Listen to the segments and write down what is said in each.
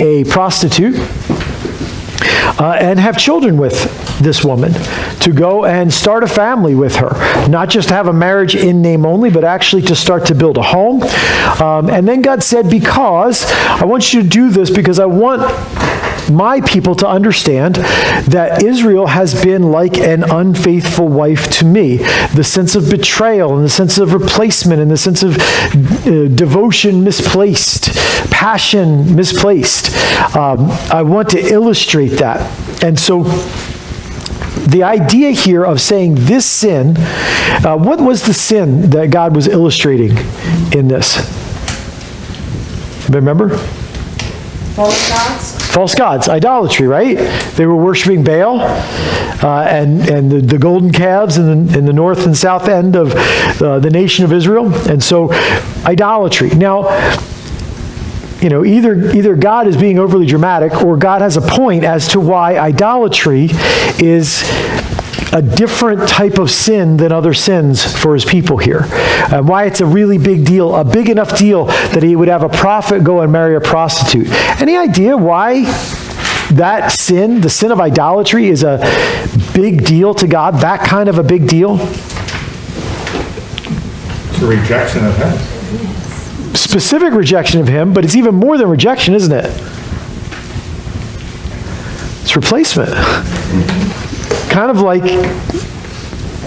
a prostitute and have children with this woman, to go and start a family with her. Not just have a marriage in name only, but actually to start to build a home. And then God said, because I want you to do this because I want my people to understand that Israel has been like an unfaithful wife to me. The sense of betrayal and the sense of replacement and the sense of devotion misplaced, passion misplaced. I want to illustrate that. And so the idea here of saying this sin, what was the sin that God was illustrating in this? Remember? False gods? False gods, idolatry, right? They were worshiping Baal and the golden calves in the north and south end of the nation of Israel. And so, idolatry. Now, either God is being overly dramatic or God has a point as to why idolatry is a different type of sin than other sins for his people here. And why it's a really big deal, a big enough deal that he would have a prophet go and marry a prostitute. Any idea why that sin, the sin of idolatry, is a big deal to God, that kind of a big deal? It's a rejection of him. Specific rejection of him, but it's even more than rejection, isn't it? It's replacement. Kind of like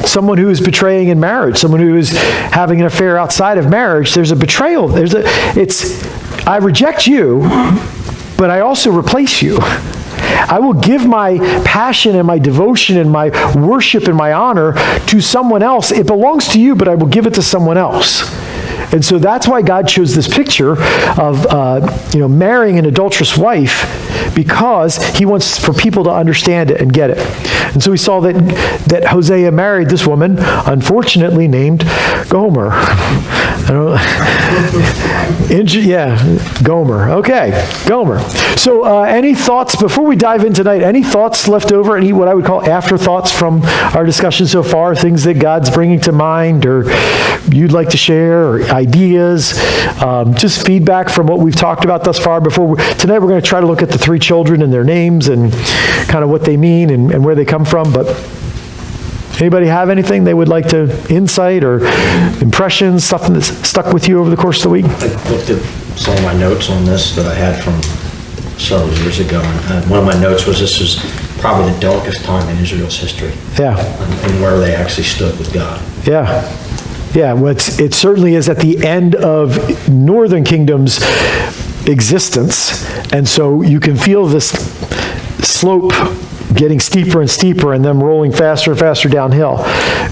someone who is betraying in marriage, someone who is having an affair outside of marriage. There's a betrayal. I reject you, but I also replace you. I will give my passion and my devotion and my worship and my honor to someone else. It belongs to you, but I will give it to someone else. And so that's why God chose this picture of marrying an adulterous wife, because he wants for people to understand it and get it. And so we saw that Hosea married this woman, unfortunately named Gomer. Gomer. Okay, Gomer. So any thoughts, before we dive in tonight, any thoughts left over, any what I would call afterthoughts from our discussion so far, things that God's bringing to mind or you'd like to share, or ideas, just feedback from what we've talked about thus far. Tonight we're going to try to look at the three children and their names and kind of what they mean and where they come from. But anybody have anything they would like to insight or impressions, something that's stuck with you over the course of the week? I looked at some of my notes on this that I had from several years ago, and one of my notes was this was probably the darkest time in Israel's history. Yeah. And where they actually stood with God. Yeah. Yeah, well, it certainly is at the end of Northern Kingdom's existence, and so you can feel this slope getting steeper and steeper and them rolling faster and faster downhill.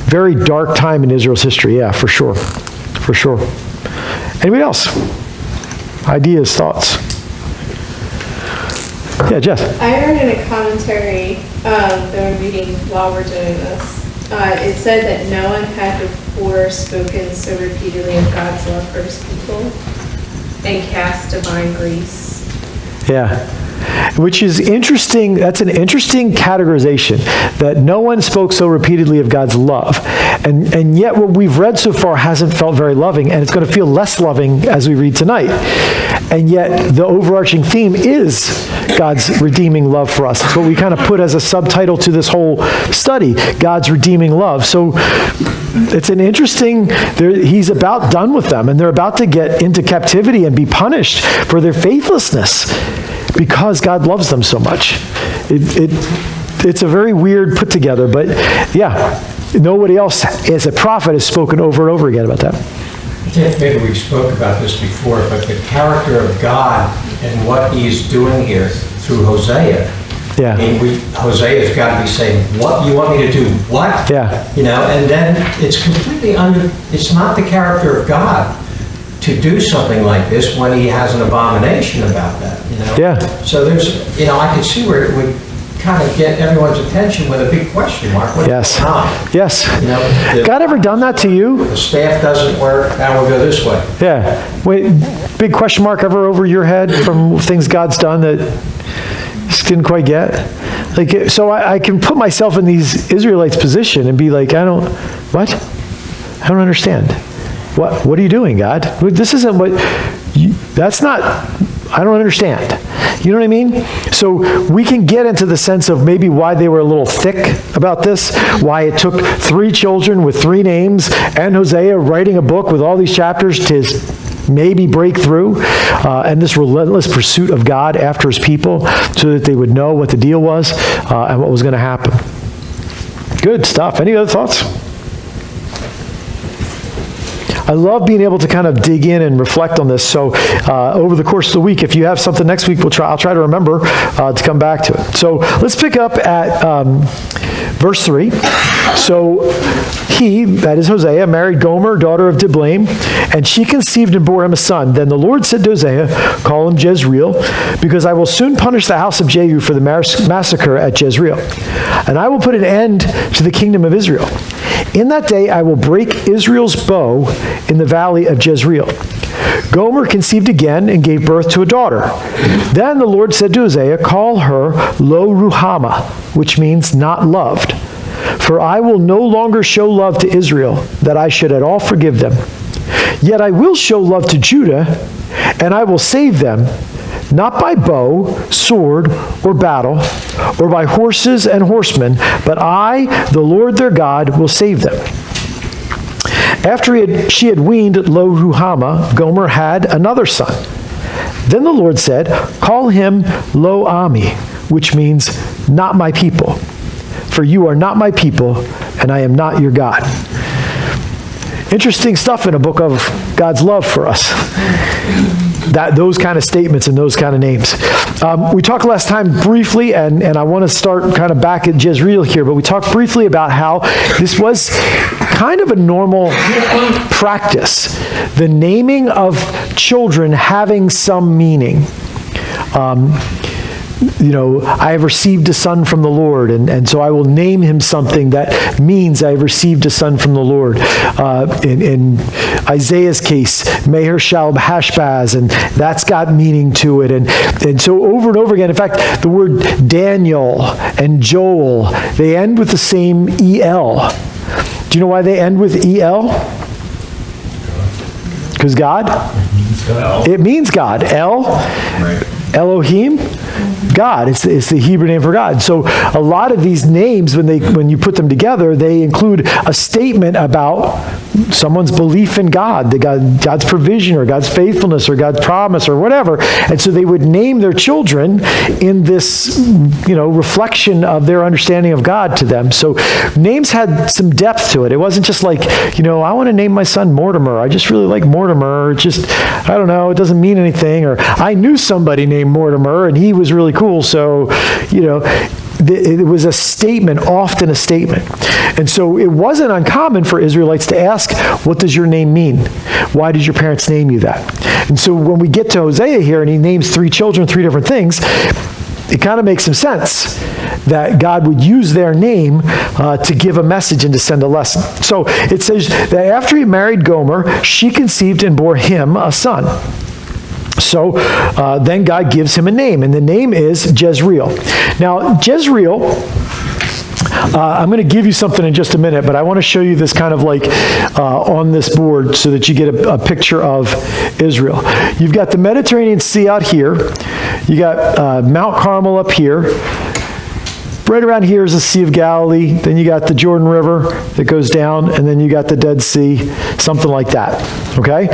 Very dark time in Israel's history, yeah, for sure. For sure. Anybody else? Ideas, thoughts? Yeah, Jess. I heard in a commentary that we're reading while we're doing this, it said that no one had before spoken so repeatedly of God's love for his people and cast divine grace. Yeah. Which is interesting. That's an interesting categorization, that no one spoke so repeatedly of God's love. And yet what we've read so far hasn't felt very loving, and it's going to feel less loving as we read tonight. And yet the overarching theme is God's redeeming love for us. It's what we kind of put as a subtitle to this whole study, God's redeeming love. So it's an interesting, he's about done with them, and they're about to get into captivity and be punished for their faithlessness because God loves them so much. It's a very weird put together, but yeah, nobody else as a prophet has spoken over and over again about that. Maybe we spoke about this before, but the character of God and what he's doing here through Hosea. Yeah. I mean, Hosea's got to be saying, what, you want me to do what? Yeah. And then it's completely it's not the character of God to do something like this when he has an abomination about that, Yeah. So there's, I could see where it would kind of get everyone's attention with a big question mark. Yes. Yes. The, God ever done that to you? The staff doesn't work, now we'll go this way. Yeah. Wait, big question mark ever over your head from things God's done that just didn't quite get? Like, so I can put myself in these Israelites' position and be like, I don't understand. What are you doing, God? This isn't what, that's not, I don't understand. You know what I mean? So we can get into the sense of maybe why they were a little thick about this, why it took 3 children with 3 names and Hosea writing a book with all these chapters to maybe break through, and this relentless pursuit of God after his people so that they would know what the deal was and what was going to happen. Good stuff. Any other thoughts? I love being able to kind of dig in and reflect on this. So over the course of the week, if you have something next week, I'll try to remember to come back to it. So let's pick up at verse 3. So he, that is Hosea, married Gomer, daughter of Diblaim, and she conceived and bore him a son. Then the Lord said to Hosea, call him Jezreel, because I will soon punish the house of Jehu for the massacre at Jezreel. And I will put an end to the kingdom of Israel. In that day I will break Israel's bow in the valley of Jezreel. Gomer conceived again and gave birth to a daughter. Then the Lord said to Hosea, call her Lo Ruhamah, which means not loved. For I will no longer show love to Israel, that I should at all forgive them. Yet I will show love to Judah, and I will save them, not by bow, sword, or battle, or by horses and horsemen, but I, the Lord their God, will save them. After she had weaned Lo Ruhamah, Gomer had another son. Then the Lord said, call him Lo Ami, which means not my people. For you are not my people, and I am not your God. Interesting stuff in a book of God's love for us. Those kind of statements and those kind of names. We talked last time briefly, and I want to start kind of back at Jezreel here, but we talked briefly about how this was kind of a normal practice. The naming of children having some meaning. I have received a son from the Lord, and so I will name him something that means I have received a son from the Lord. In Isaiah's case, Meher-Shalal-Hashbaz, and that's got meaning to it. And so over and over again, in fact, the word Daniel and Joel, they end with the same E-L. Do you know why they end with E-L? Because God? It means God. El? Elohim? God. It's the Hebrew name for God. So a lot of these names, when you put them together, they include a statement about someone's belief in God, God's provision or God's faithfulness or God's promise or whatever. And so they would name their children in this, reflection of their understanding of God to them. So names had some depth to it. It wasn't just like, I want to name my son Mortimer. I just really like Mortimer. It's just, I don't know, it doesn't mean anything. Or I knew somebody named Mortimer and he was really cool. So, it was a statement, often a statement. And so it wasn't uncommon for Israelites to ask, what does your name mean? Why did your parents name you that? And so when we get to Hosea here and he names 3 children, 3 different things, it kind of makes some sense that God would use their name to give a message and to send a lesson. So it says that after he married Gomer, she conceived and bore him a son. So then God gives him a name, and the name is Jezreel. Now, Jezreel, I'm going to give you something in just a minute, but I want to show you this kind of like on this board so that you get a picture of Israel. You've got the Mediterranean Sea out here. You got Mount Carmel up here. Right around here is the Sea of Galilee. Then you got the Jordan River that goes down, and then you got the Dead Sea, something like that. Okay?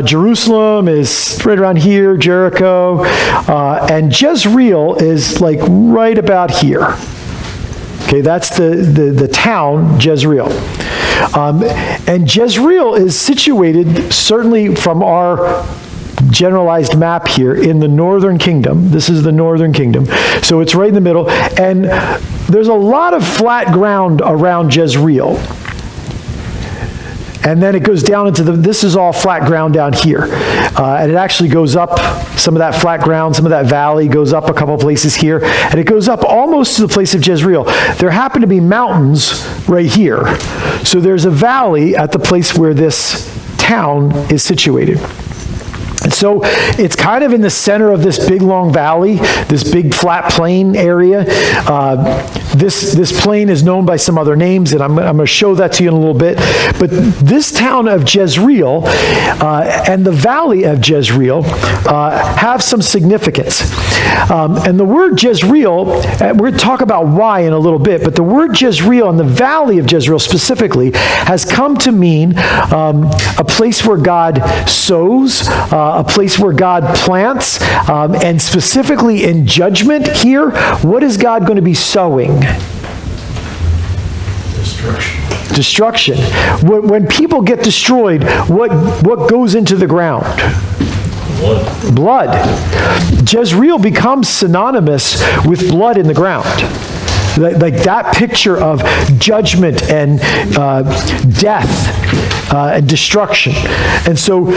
Jerusalem is right around here, Jericho, and Jezreel is like right about here. Okay, that's the town, Jezreel. And Jezreel is situated, certainly from our generalized map here, in the northern kingdom. This is the northern kingdom. So it's right in the middle. And there's a lot of flat ground around Jezreel. And then it goes down into this is all flat ground down here. And it actually goes up, some of that flat ground, some of that valley goes up a couple places here. And it goes up almost to the place of Jezreel. There happen to be mountains right here. So there's a valley at the place where this town is situated. And so it's kind of in the center of this big long valley, this big flat plain area. This plain is known by some other names, and I'm going to show that to you in a little bit. But this town of Jezreel and the valley of Jezreel have some significance. And the word Jezreel, we're going to talk about why in a little bit, but the word Jezreel and the valley of Jezreel specifically has come to mean a place where God sows, a place where God plants, and specifically in judgment here, what is God going to be sowing? Destruction. When people get destroyed, what goes into the ground? Blood. Jezreel becomes synonymous with blood in the ground. Like that picture of judgment and death and destruction. And so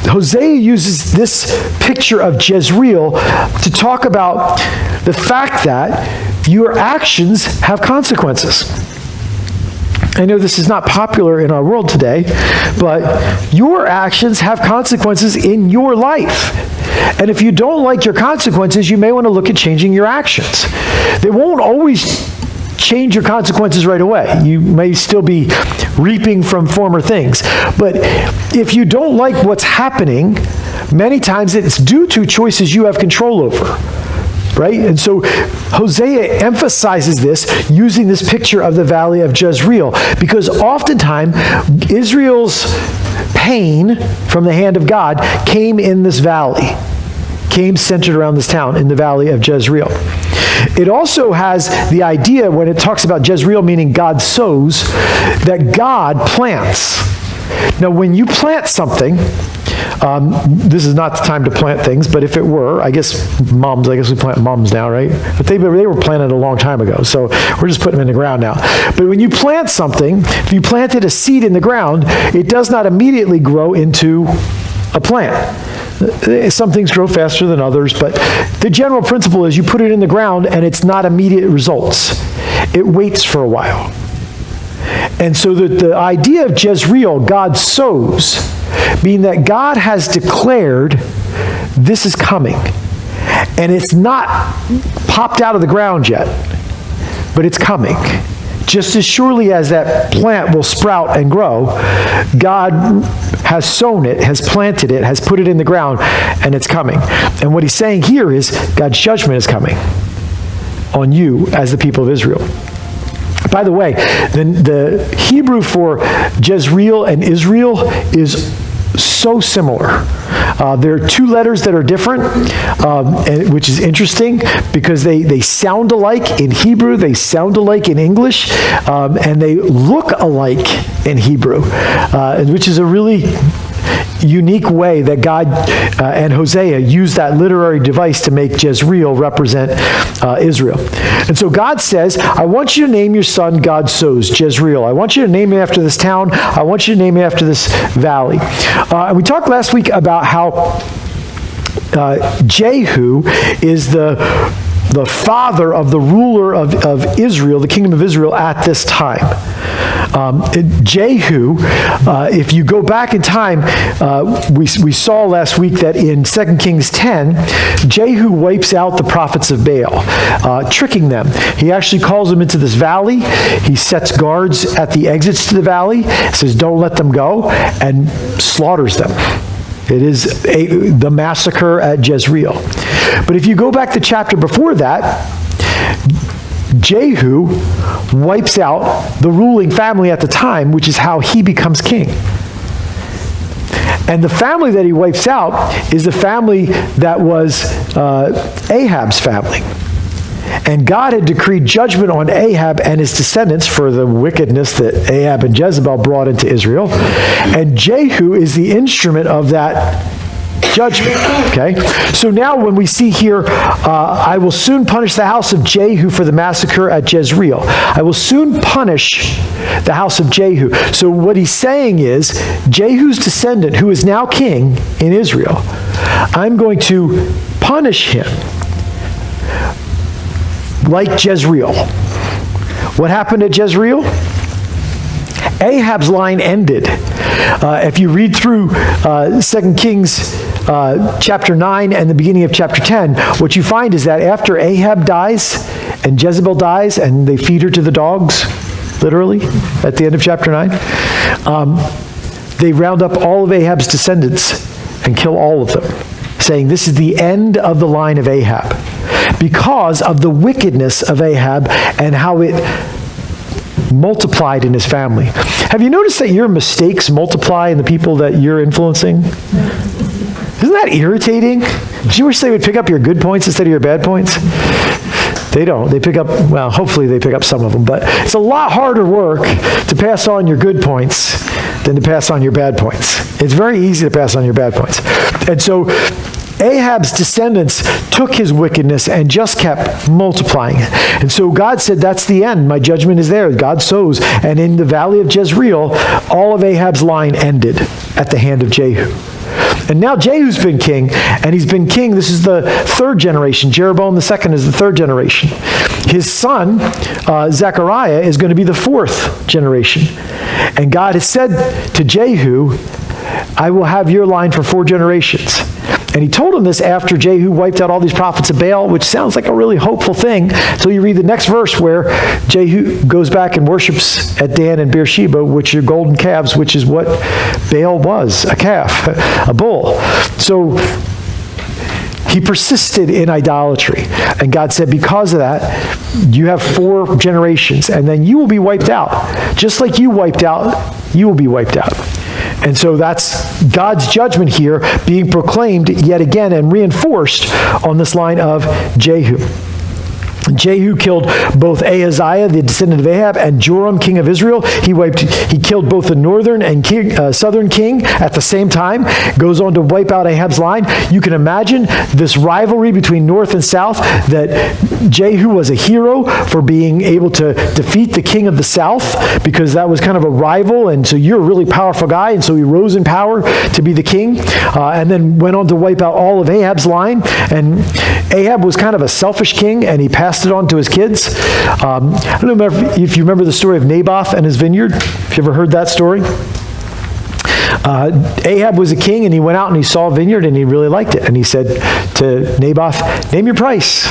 Hosea uses this picture of Jezreel to talk about the fact that your actions have consequences. I know this is not popular in our world today, but your actions have consequences in your life. And if you don't like your consequences, you may want to look at changing your actions. They won't always change your consequences right away. You may still be reaping from former things. But if you don't like what's happening, many times it's due to choices you have control over. Right? And so Hosea emphasizes this using this picture of the valley of Jezreel, because oftentimes Israel's pain from the hand of God came in this valley, came centered around this town in the valley of Jezreel. It also has the idea, when it talks about Jezreel meaning God sows, that God plants. Now, when you plant something, this is not the time to plant things, but if it were, I guess we plant mums now, right? But they were planted a long time ago, so we're just putting them in the ground now. But when you plant something, if you planted a seed in the ground, it does not immediately grow into a plant. Some things grow faster than others, but the general principle is you put it in the ground and it's not immediate results. It waits for a while. And so the idea of Jezreel, God sows, meaning that God has declared this is coming. And it's not popped out of the ground yet, but it's coming. Just as surely as that plant will sprout and grow, God has sown it, has planted it, has put it in the ground, and it's coming. And what he's saying here is God's judgment is coming on you as the people of Israel. By the way, the Hebrew for Jezreel and Israel is so similar. There are two letters that are different, which is interesting because they sound alike in Hebrew, they sound alike in English, and they look alike in Hebrew, which is a really unique way that God and Hosea used that literary device to make Jezreel represent Israel. And so God says, I want you to name your son God sows, Jezreel. I want you to name him after this town. I want you to name him after this valley. And we talked last week about how Jehu is the father of the ruler of Israel, the kingdom of Israel at this time. Jehu, if you go back in time, we saw last week that in 2 Kings 10, Jehu wipes out the prophets of Baal, tricking them. He actually calls them into this valley. He sets guards at the exits to the valley, says, don't let them go, and slaughters them. It is the massacre at Jezreel. But if you go back the chapter before that, Jehu wipes out the ruling family at the time, which is how he becomes king. And the family that he wipes out is the family that was Ahab's family. And God had decreed judgment on Ahab and his descendants for the wickedness that Ahab and Jezebel brought into Israel. And Jehu is the instrument of that judgment. Okay? So now when we see here, I will soon punish the house of Jehu for the massacre at Jezreel. I will soon punish the house of Jehu. So what he's saying is, Jehu's descendant, who is now king in Israel, I'm going to punish him like Jezreel. What happened at Jezreel? Ahab's line ended. If you read through 2 Kings chapter 9 and the beginning of chapter 10, what you find is that after Ahab dies and Jezebel dies, and they feed her to the dogs, literally, at the end of chapter 9. They round up all of Ahab's descendants and kill all of them, saying this is the end of the line of Ahab, because of the wickedness of Ahab and how it multiplied in his family. Have you noticed that your mistakes multiply in the people that you're influencing? Isn't that irritating? Do you wish they would pick up your good points instead of your bad points? They don't. They pick up, well, hopefully they pick up some of them, but it's a lot harder work to pass on your good points than to pass on your bad points. It's very easy to pass on your bad points. And so Ahab's descendants took his wickedness and just kept multiplying it. And so God said, that's the end. My judgment is there. God sows. And in the valley of Jezreel, all of Ahab's line ended at the hand of Jehu. And now Jehu's been king, and he's been king. This is the third generation. Jeroboam II is the third generation. His son, Zechariah, is going to be the fourth generation. And God has said to Jehu, I will have your line for 4 generations. And he told him this after Jehu wiped out all these prophets of Baal, which sounds like a really hopeful thing. So you read the next verse where Jehu goes back and worships at Dan and Beersheba, which are golden calves, which is what Baal was, a calf, a bull. So he persisted in idolatry. And God said, because of that, you have 4 generations, and then you will be wiped out. Just like you wiped out, you will be wiped out. And so that's God's judgment here being proclaimed yet again and reinforced on this line of Jehu. Jehu killed both Ahaziah, the descendant of Ahab, and Joram, king of Israel. He killed both the northern and southern king at the same time. Goes on to wipe out Ahab's line. You can imagine this rivalry between north and south, that Jehu was a hero for being able to defeat the king of the south, because that was kind of a rival, and so you're a really powerful guy, and so he rose in power to be the king, and then went on to wipe out all of Ahab's line. And Ahab was kind of a selfish king, and he passed it on to his kids. I don't know if you remember the story of Naboth and his vineyard. Have you ever heard that story? Ahab was a king, and he went out and he saw a vineyard, and he really liked it. And he said to Naboth, name your price.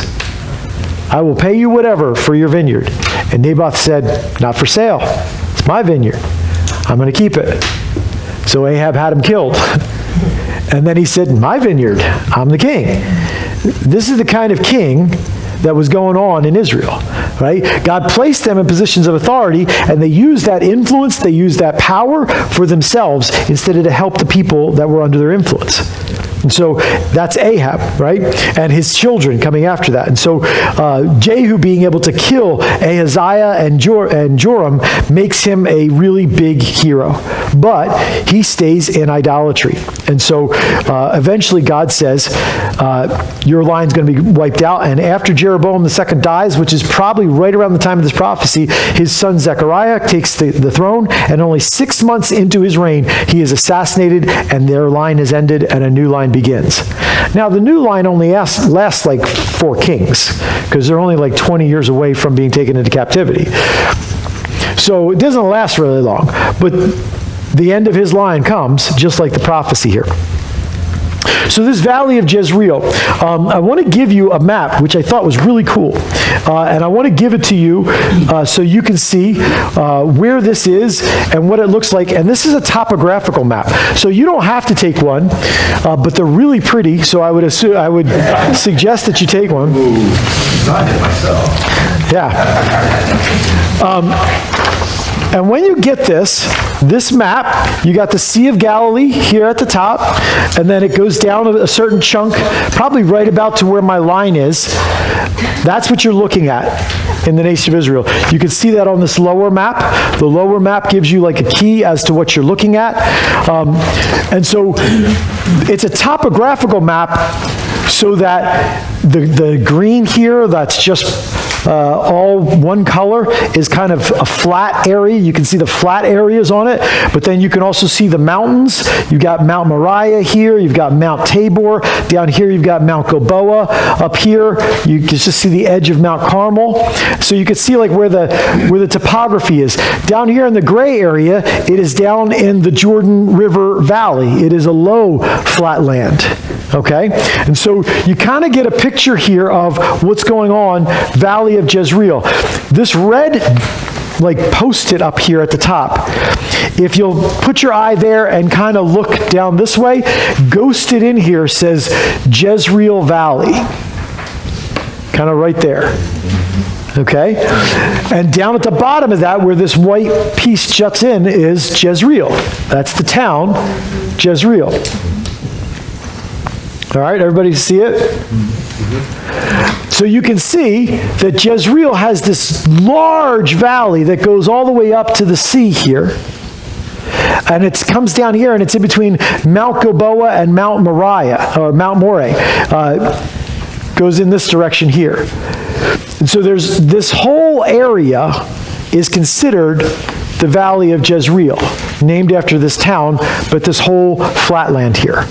I will pay you whatever for your vineyard. And Naboth said, not for sale. It's my vineyard. I'm going to keep it. So Ahab had him killed. And then he said, my vineyard. I'm the king. This is the kind of king that was going on in Israel, right? God placed them in positions of authority, and they used that influence, they used that power for themselves instead of to help the people that were under their influence. And so that's Ahab, right? And his children coming after that. And so Jehu being able to kill Ahaziah and Joram makes him a really big hero. But he stays in idolatry. And so eventually God says, your line's going to be wiped out. And after Jeroboam II dies, which is probably right around the time of this prophecy, his son Zechariah takes the throne. And only 6 months into his reign, he is assassinated, and their line has ended, and a new line begins. Now, the new line only lasts like 4 kings, because they're only like 20 years away from being taken into captivity. So it doesn't last really long, but the end of his line comes, just like the prophecy here. So this valley of Jezreel, I want to give you a map, which I thought was really cool. And I want to give it to you so you can see where this is and what it looks like. And this is a topographical map. So you don't have to take one, but they're really pretty. So I would suggest that you take one. Designed it myself. Yeah. And when you get this map, you got the Sea of Galilee here at the top, and then it goes down a certain chunk, probably right about to where my line is. That's what you're looking at in the nation of Israel. You can see that on this lower map. The lower map gives you like a key as to what you're looking at. And so it's a topographical map, so that the green here, that's just all one color, is kind of a flat area. You can see the flat areas on it, but then you can also see the mountains. You've got Mount Moriah here, you've got Mount Tabor, down here you've got Mount Gilboa, up here you can just see the edge of Mount Carmel. So you can see like where the topography is. Down here in the gray area, it is down in the Jordan River Valley. It is a low flat land. Okay? And so you kind of get a picture here of what's going on, Valley of Jezreel. This red, like, post-it up here at the top, if you'll put your eye there and kind of look down this way, ghosted in here says Jezreel Valley. Kind of right there. Okay? And down at the bottom of that, where this white piece juts in, is Jezreel. That's the town, Jezreel. All right, everybody see it? So you can see that Jezreel has this large valley that goes all the way up to the sea here. And it comes down here, and it's in between Mount Gilboa and Mount Moriah, or Mount Moreh. Goes in this direction here. And so there's this whole area is considered the Valley of Jezreel, named after this town, but this whole flatland here.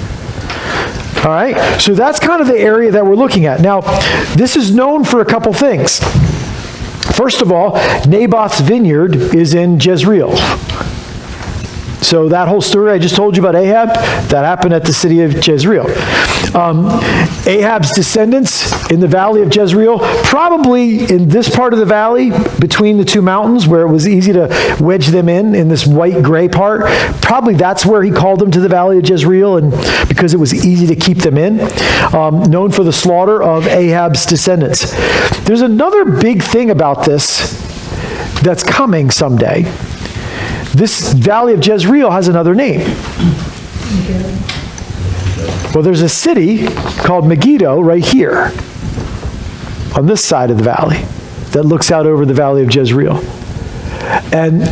All right, so that's kind of the area that we're looking at. Now, this is known for a couple things. First of all, Naboth's vineyard is in Jezreel. So that whole story I just told you about Ahab, that happened at the city of Jezreel. Ahab's descendants in the valley of Jezreel, probably in this part of the valley, between the two mountains, where it was easy to wedge them in this white-gray part, probably that's where he called them to the valley of Jezreel, and because it was easy to keep them in, known for the slaughter of Ahab's descendants. There's another big thing about this that's coming someday. This Valley of Jezreel has another name. Well, there's a city called Megiddo right here on this side of the valley that looks out over the Valley of Jezreel. And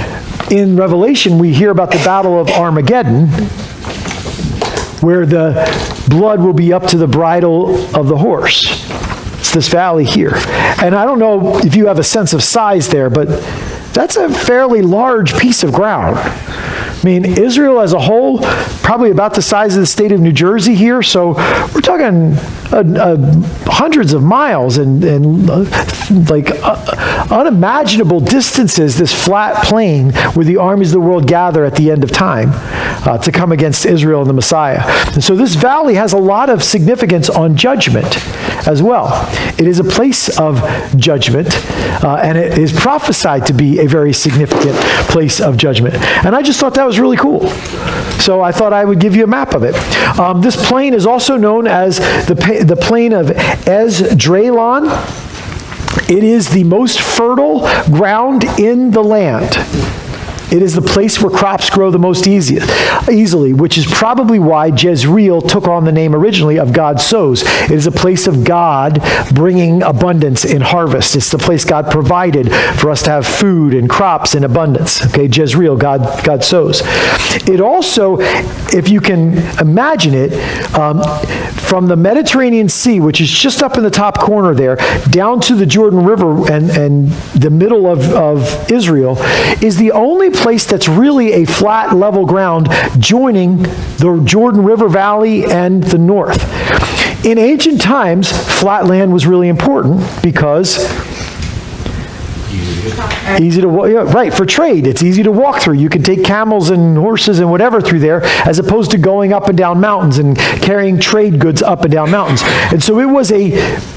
in Revelation, we hear about the Battle of Armageddon, where the blood will be up to the bridle of the horse. It's this valley here. And I don't know if you have a sense of size there, but that's a fairly large piece of ground. I mean, Israel as a whole, probably about the size of the state of New Jersey here, so we're talking hundreds of miles and unimaginable distances, this flat plain where the armies of the world gather at the end of time to come against Israel and the Messiah. And so this valley has a lot of significance on judgment as well. It is a place of judgment, and it is prophesied to be a very significant place of judgment. And I just thought that was really cool. So I thought I would give you a map of it. This plain is also known as the plain of Esdraelon. It is the most fertile ground in the land. It is the place where crops grow the most easily, which is probably why Jezreel took on the name originally of God sows. It is a place of God bringing abundance in harvest. It's the place God provided for us to have food and crops in abundance. Okay, Jezreel, God sows. It also, if you can imagine it, from the Mediterranean Sea, which is just up in the top corner there, down to the Jordan River and the middle of Israel, is the only place that's really a flat, level ground joining the Jordan River Valley and the north. In ancient times, flat land was really important because easy to walk, right, for trade. It's easy to walk through. You can take camels and horses and whatever through there, as opposed to going up and down mountains and carrying trade goods up and down mountains. And so it was a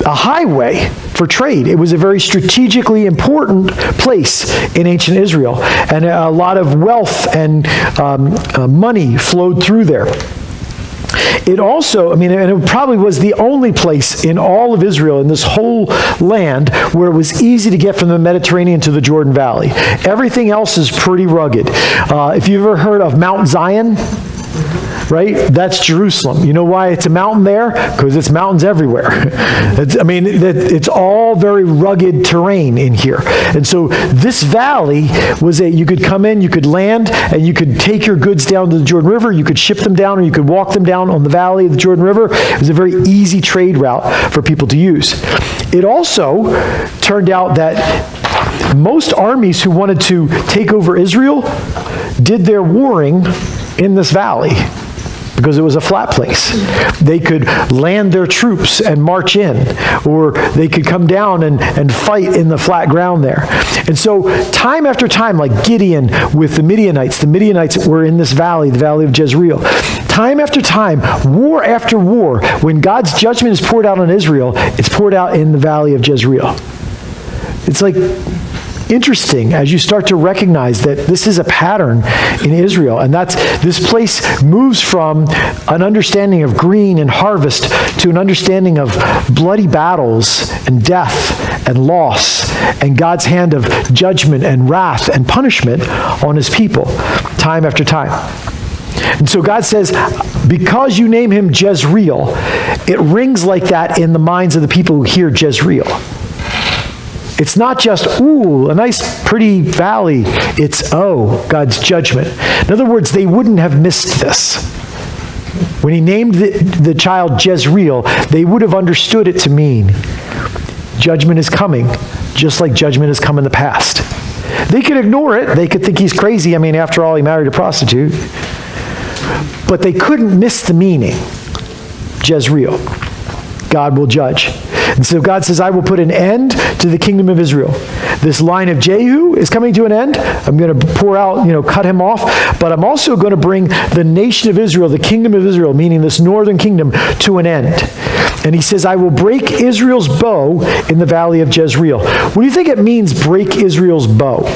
highway for trade. It was a very strategically important place in ancient Israel, and a lot of wealth and money flowed through there. It also, and it probably was the only place in all of Israel, in this whole land, where it was easy to get from the Mediterranean to the Jordan Valley. Everything else is pretty rugged. If you've ever heard of Mount Zion, right? That's Jerusalem. You know why it's a mountain there? Because it's mountains everywhere. It's all very rugged terrain in here. And so this valley was you could come in, you could land, and you could take your goods down to the Jordan River, you could ship them down, or you could walk them down on the valley of the Jordan River. It was a very easy trade route for people to use. It also turned out that most armies who wanted to take over Israel did their warring in this valley, because it was a flat place. They could land their troops and march in, or they could come down and fight in the flat ground there. And so time after time, like Gideon with the Midianites were in this valley, the valley of Jezreel. Time after time, war after war, when God's judgment is poured out on Israel, it's poured out in the valley of Jezreel. It's like interesting as you start to recognize that this is a pattern in Israel, and this place moves from an understanding of green and harvest to an understanding of bloody battles and death and loss and God's hand of judgment and wrath and punishment on his people, time after time. And so God says, because you name him Jezreel, it rings like that in the minds of the people who hear Jezreel. It's not just, ooh, a nice pretty valley. It's, oh, God's judgment. In other words, they wouldn't have missed this. When he named the child Jezreel, they would have understood it to mean judgment is coming, just like judgment has come in the past. They could ignore it. They could think he's crazy. I mean, after all, he married a prostitute. But they couldn't miss the meaning. Jezreel. God will judge. And so God says, I will put an end to the kingdom of Israel. This line of Jehu is coming to an end. I'm going to pour out, cut him off. But I'm also going to bring the nation of Israel, the kingdom of Israel, meaning this northern kingdom, to an end. And he says, I will break Israel's bow in the valley of Jezreel. What do you think it means, break Israel's bow?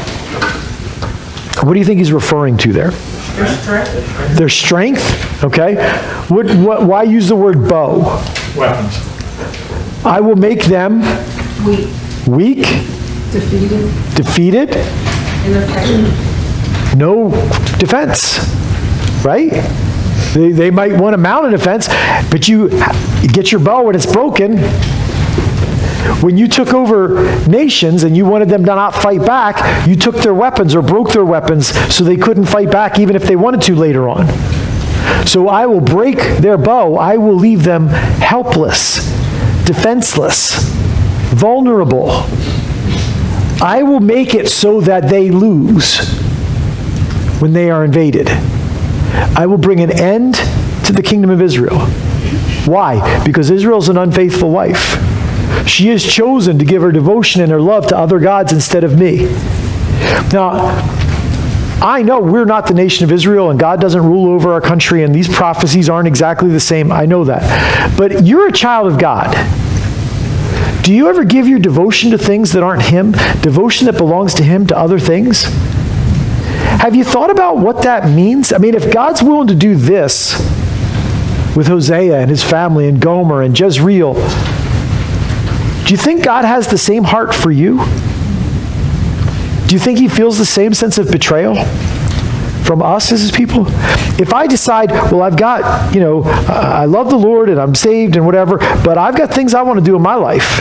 What do you think he's referring to there? Their strength. Their strength? Okay. Why use the word bow? Weapons. I will make them weak, defeated, no defense, right? They might want to mount a defense, but you get your bow when it's broken. When you took over nations and you wanted them to not fight back, you took their weapons or broke their weapons so they couldn't fight back even if they wanted to later on. So I will break their bow. I will leave them helpless, defenseless, vulnerable. I will make it so that they lose when they are invaded. I will bring an end to the kingdom of Israel. Why? Because Israel is an unfaithful wife. She has chosen to give her devotion and her love to other gods instead of me. Now, I know we're not the nation of Israel and God doesn't rule over our country and these prophecies aren't exactly the same. I know that. But you're a child of God. Do you ever give your devotion to things that aren't him? Devotion that belongs to him to other things? Have you thought about what that means? I mean, if God's willing to do this with Hosea and his family and Gomer and Jezreel, do you think God has the same heart for you? Do you think he feels the same sense of betrayal from us as his people? If I decide, well, I've got, I love the Lord and I'm saved and whatever, but I've got things I want to do in my life.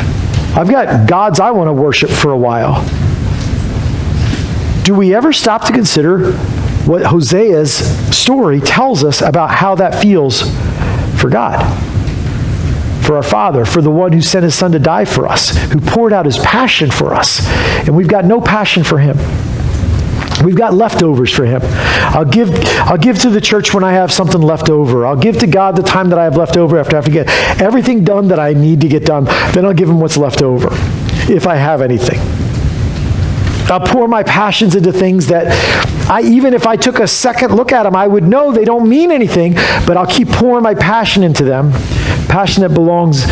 I've got gods I want to worship for a while. Do we ever stop to consider what Hosea's story tells us about how that feels for God? For our Father, for the one who sent his Son to die for us, who poured out his passion for us, and we've got no passion for him. We've got leftovers for him. I'll give to the church when I have something left over. I'll give to God the time that I have left over after I have to get everything done that I need to get done. Then I'll give him what's left over, if I have anything. I'll pour my passions into things that even if I took a second look at them, I would know they don't mean anything, but I'll keep pouring my passion into them, passion that belongs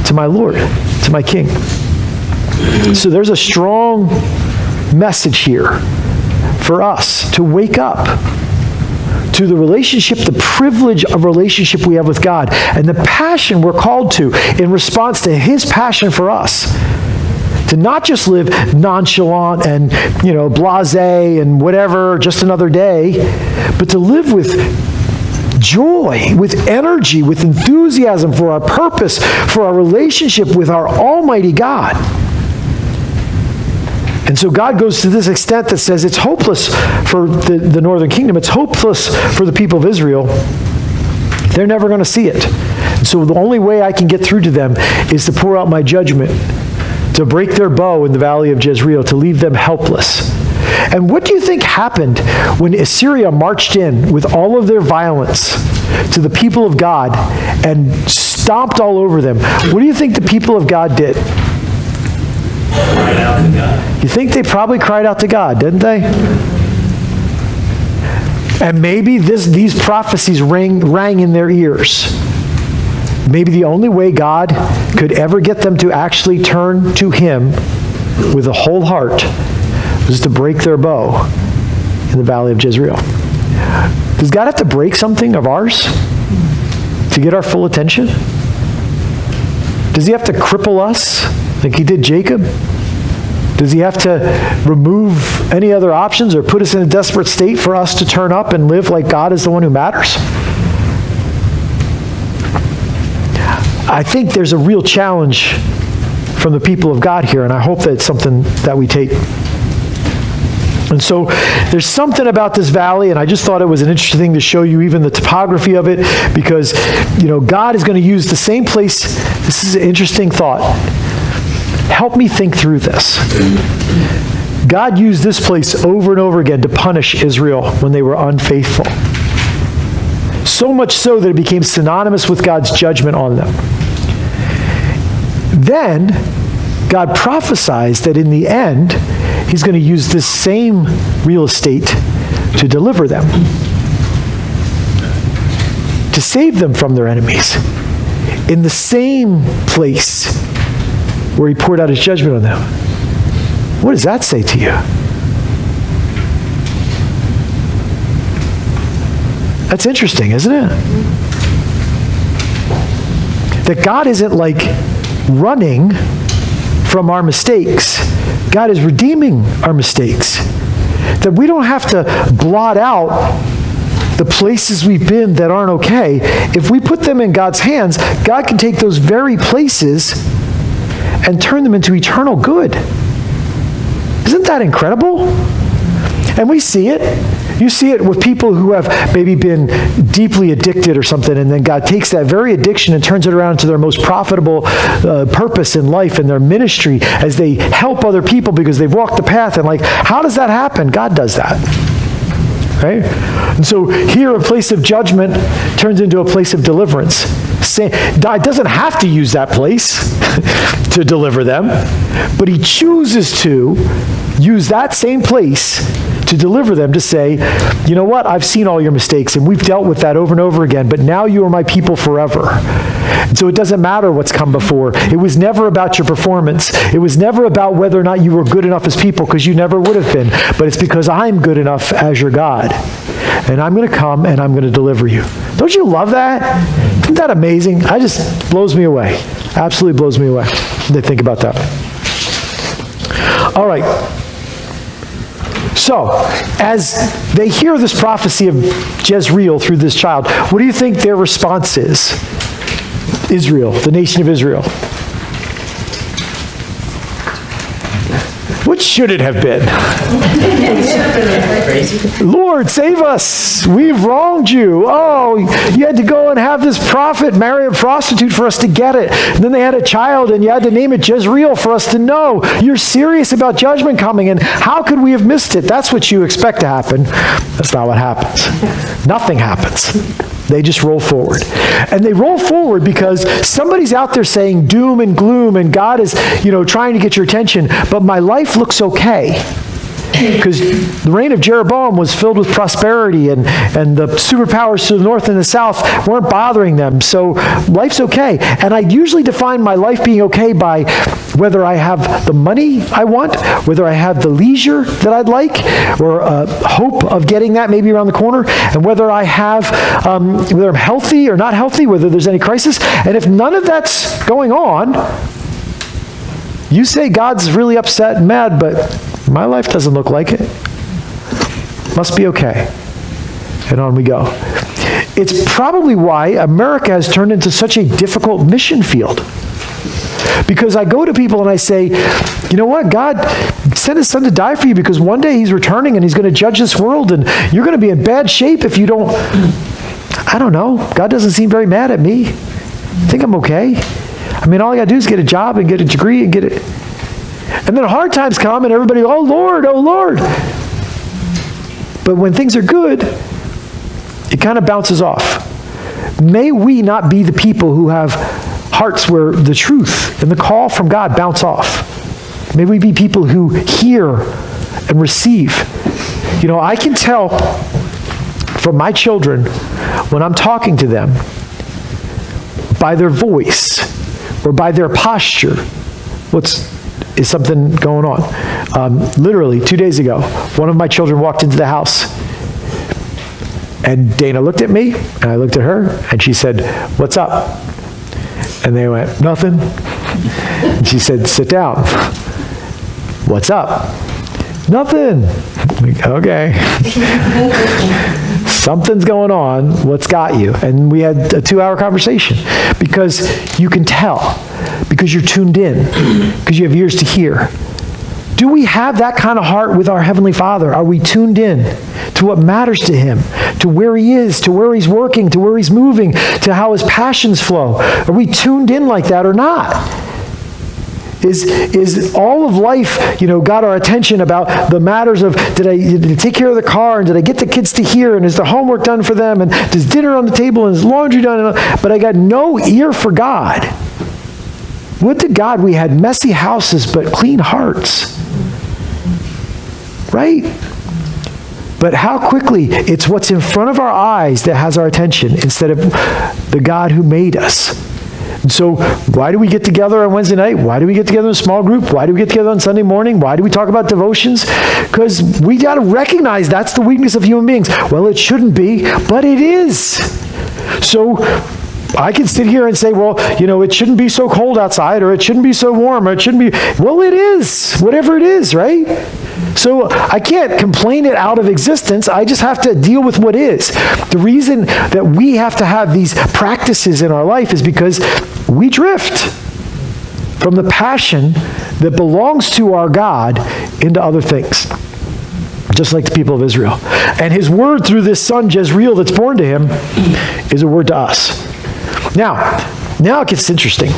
to my Lord, to my King. So there's a strong message here for us to wake up to the relationship, the privilege of relationship we have with God, and the passion we're called to in response to his passion for us. To not just live nonchalant and, blasé and whatever, just another day, but to live with joy, with energy, with enthusiasm for our purpose, for our relationship with our Almighty God. And so God goes to this extent that says it's hopeless for the northern kingdom. It's hopeless for the people of Israel. They're never going to see it. And so the only way I can get through to them is to pour out my judgment, to break their bow in the valley of Jezreel, to leave them helpless. And what do you think happened when Assyria marched in with all of their violence to the people of God and stomped all over them? What do you think the people of God did? Cried out to God. You think they probably cried out to God, didn't they? And maybe these prophecies rang in their ears. Maybe the only way God could ever get them to actually turn to him with a whole heart was to break their bow in the valley of Jezreel. Does God have to break something of ours to get our full attention? Does he have to cripple us like he did Jacob? Does he have to remove any other options or put us in a desperate state for us to turn up and live like God is the one who matters? I think there's a real challenge from the people of God here, and I hope that it's something that we take. And so there's something about this valley, and I just thought it was an interesting thing to show you even the topography of it, because, God is going to use the same place. This is an interesting thought. Help me think through this. God used this place over and over again to punish Israel when they were unfaithful. So much so that it became synonymous with God's judgment on them. Then, God prophesies that in the end, he's going to use this same real estate to deliver them, to save them from their enemies, in the same place where he poured out his judgment on them. What does that say to you? That's interesting, isn't it? That God isn't like running from our mistakes. God is redeeming our mistakes. That we don't have to blot out the places we've been that aren't okay. If we put them in God's hands, God can take those very places and turn them into eternal good. Isn't that incredible? And we see it. You see it with people who have maybe been deeply addicted or something, and then God takes that very addiction and turns it around into their most profitable purpose in life and their ministry as they help other people because they've walked the path. And how does that happen? God does that. Right? And so here a place of judgment turns into a place of deliverance. God doesn't have to use that place to deliver them, but he chooses to use that same place to deliver them, to say, you know what, I've seen all your mistakes and we've dealt with that over and over again, but now you are my people forever. And so it doesn't matter what's come before. It was never about your performance. It was never about whether or not you were good enough as people, because you never would have been, but it's because I'm good enough as your God. And I'm going to come and I'm going to deliver you. Don't you love that? Isn't that amazing? It just blows me away. Absolutely blows me away when they think about that. All right. So, as they hear this prophecy of Jezreel through this child, what do you think their response is? Israel, the nation of Israel. What should it have been? Lord, save us. We've wronged you. Oh, you had to go and have this prophet marry a prostitute for us to get it. And then they had a child and you had to name it Jezreel for us to know you're serious about judgment coming. And how could we have missed it? That's what you expect to happen. That's not what happens. Nothing happens. They just roll forward. And they roll forward because somebody's out there saying doom and gloom, and God is, trying to get your attention, but my life looks okay. Because the reign of Jeroboam was filled with prosperity, and the superpowers to the north and the south weren't bothering them. So life's okay. And I usually define my life being okay by whether I have the money I want, whether I have the leisure that I'd like, or hope of getting that maybe around the corner, and whether I have, whether I'm healthy or not healthy, whether there's any crisis. And if none of that's going on, you say God's really upset and mad, but my life doesn't look like it. Must be okay. And on we go. It's probably why America has turned into such a difficult mission field. Because I go to people and I say, you know what? God sent his son to die for you because one day he's returning and he's going to judge this world, and you're going to be in bad shape if you don't. I don't know. God doesn't seem very mad at me. I think I'm okay. I mean, all I got to do is get a job and get a degree and get it. And then hard times come and everybody, oh Lord, oh Lord. But when things are good, it kind of bounces off. May we not be the people who have hearts where the truth and the call from God bounce off. May we be people who hear and receive. I can tell from my children when I'm talking to them by their voice or by their posture. Is something going on? Literally 2 days ago, one of my children walked into the house, and Dana looked at me, and I looked at her, and she said, "What's up?" And they went, "Nothing." And she said, "Sit down." "What's up?" "Nothing." Like, okay. Something's going on. What's got you? And we had a 2-hour conversation because you can tell, because you're tuned in, because you have ears to hear. Do we have that kind of heart with our Heavenly Father? Are we tuned in to what matters to Him, to where He is, to where He's working, to where He's moving, to how His passions flow? Are we tuned in like that or not? Is all of life, got our attention about the matters of, did I take care of the car, and did I get the kids to here, and is the homework done for them, and is dinner on the table, and is laundry done, but I got no ear for God. Would to God we had messy houses but clean hearts. Right? But how quickly it's what's in front of our eyes that has our attention instead of the God who made us. And so why do we get together on Wednesday night? Why do we get together in a small group? Why do we get together on Sunday morning? Why do we talk about devotions? Because we got to recognize that's the weakness of human beings. Well, it shouldn't be, but it is. So I can sit here and say, well, it shouldn't be so cold outside, or it shouldn't be so warm, or it shouldn't be. Well, it is, whatever it is, right? So I can't complain it out of existence. I just have to deal with what is. The reason that we have to have these practices in our life is because we drift from the passion that belongs to our God into other things, just like the people of Israel. And His word through this son, Jezreel, that's born to him, is a word to us. Now it gets interesting,